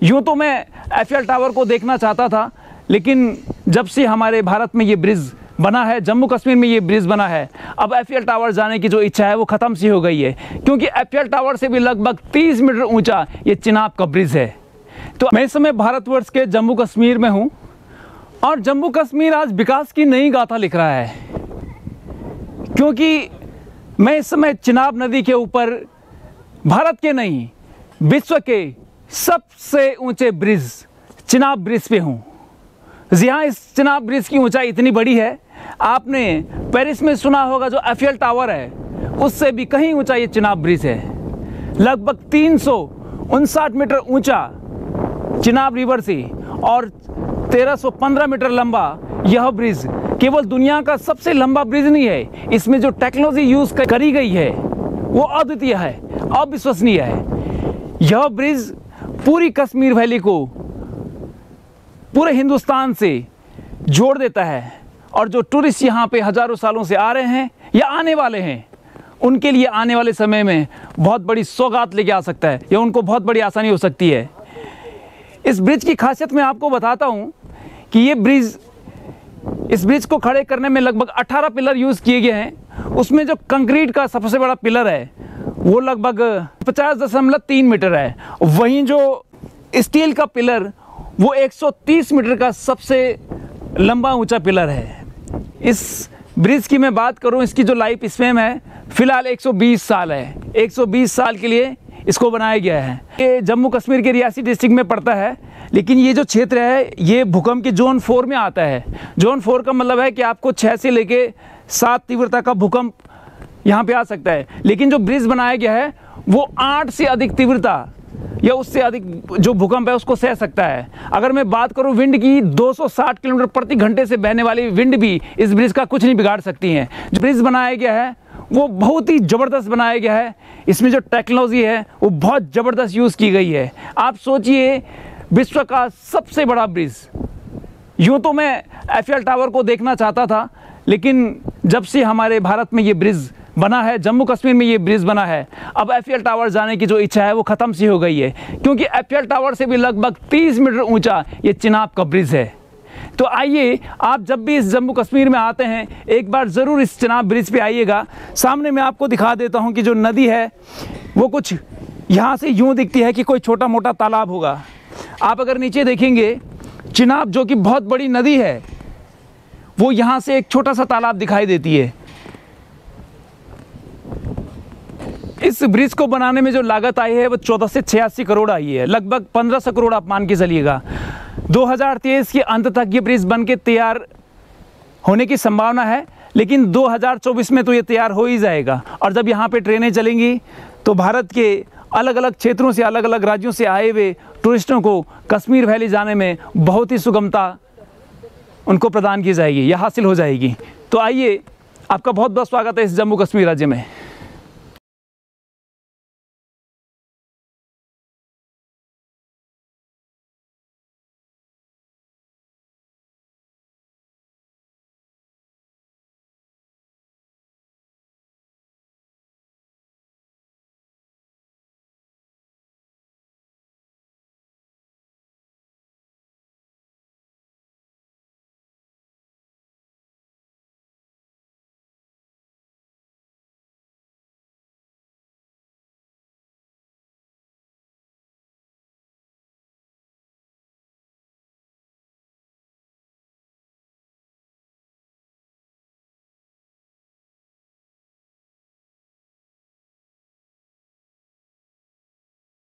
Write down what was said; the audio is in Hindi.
यूँ तो मैं एफएल टावर को देखना चाहता था, लेकिन जब से हमारे भारत में ये ब्रिज बना है, जम्मू कश्मीर में ये ब्रिज बना है, अब एफएल टावर जाने की जो इच्छा है वो ख़त्म सी हो गई है, क्योंकि एफएल टावर से भी लगभग 30 मीटर ऊंचा ये चिनाब का ब्रिज है। तो मैं इस समय भारतवर्ष के जम्मू कश्मीर में हूँ और जम्मू कश्मीर आज विकास की नई गाथा लिख रहा है, क्योंकि मैं इस समय चिनाब नदी के ऊपर भारत के नहीं विश्व के सबसे ऊंचे ब्रिज चिनाब ब्रिज पे हूँ। जी हाँ, इस चिनाब ब्रिज की ऊंचाई इतनी बड़ी है, आपने पेरिस में सुना होगा जो एफएल टावर है उससे भी कहीं ऊंचा ये चिनाब ब्रिज है। लगभग 359 मीटर ऊंचा चिनाब रिवर से और 1315 मीटर लंबा यह ब्रिज केवल दुनिया का सबसे लंबा ब्रिज नहीं है, इसमें जो टेक्नोलॉजी यूज़ करी गई है वो अद्वितीय है, अविश्वसनीय है। यह ब्रिज पूरी कश्मीर वैली को पूरे हिंदुस्तान से जोड़ देता है और जो टूरिस्ट यहाँ पे हज़ारों सालों से आ रहे हैं या आने वाले हैं, उनके लिए आने वाले समय में बहुत बड़ी सौगात लेके आ सकता है या उनको बहुत बड़ी आसानी हो सकती है। इस ब्रिज की खासियत मैं आपको बताता हूँ कि इस ब्रिज को खड़े करने में लगभग 18 पिलर यूज़ किए गए हैं। उसमें जो कंक्रीट का सबसे बड़ा पिलर है वो लगभग 50.3 मीटर है, वहीं जो स्टील का पिलर वो 130 मीटर का सबसे लंबा ऊंचा पिलर है। इस ब्रिज की मैं बात करूं, इसकी जो लाइफ स्पैन है फ़िलहाल 120 साल है। 120 साल के लिए इसको बनाया गया है। ये जम्मू कश्मीर के रियासी डिस्ट्रिक्ट में पड़ता है, लेकिन ये जो क्षेत्र है ये भूकंप के जोन 4 में आता है। जोन 4 का मतलब है कि आपको 6 से लेके 7 तीव्रता का भूकंप यहाँ पे आ सकता है, लेकिन जो ब्रिज बनाया गया है वो 8 से अधिक तीव्रता या उससे अधिक जो भूकंप है उसको सह सकता है। अगर मैं बात करूं विंड की, 260 किलोमीटर प्रति घंटे से बहने वाली विंड भी इस ब्रिज का कुछ नहीं बिगाड़ सकती हैं। जो ब्रिज बनाया गया है वो बहुत ही ज़बरदस्त बनाया गया है, इसमें जो टेक्नोलॉजी है वो बहुत ज़बरदस्त यूज़ की गई है। आप सोचिए, विश्व का सबसे बड़ा ब्रिज। यूँ तो मैं एफएल टावर को देखना चाहता था, लेकिन जब से हमारे भारत में ये ब्रिज बना है, जम्मू कश्मीर में ये ब्रिज बना है, अब एफएल टावर जाने की जो इच्छा है वो ख़त्म सी हो गई है, क्योंकि एफएल टावर से भी लगभग 30 मीटर ऊंचा ये चिनाब का ब्रिज है। तो आइए, आप जब भी इस जम्मू कश्मीर में आते हैं एक बार ज़रूर इस चिनाब ब्रिज पे आइएगा। सामने मैं आपको दिखा देता हूँ कि जो नदी है वो कुछ यहाँ से यूँ दिखती है कि कोई छोटा मोटा तालाब होगा। आप अगर नीचे देखेंगे, चिनाब जो कि बहुत बड़ी नदी है वो यहाँ से एक छोटा सा तालाब दिखाई देती है। इस ब्रिज को बनाने में जो लागत आई है वो 14 से 86 करोड़ आई है, लगभग 1500 करोड़ आप मान के चलिएगा। 2023 के अंत तक ये ब्रिज बन के तैयार होने की संभावना है, लेकिन 2024 में तो ये तैयार हो ही जाएगा। और जब यहाँ पे ट्रेनें चलेंगी तो भारत के अलग अलग क्षेत्रों से, अलग अलग राज्यों से आए हुए टूरिस्टों को कश्मीर वैली जाने में बहुत ही सुगमता उनको प्रदान की जाएगी या हासिल हो जाएगी। तो आइए, आपका बहुत बहुत स्वागत है इस जम्मू कश्मीर राज्य में।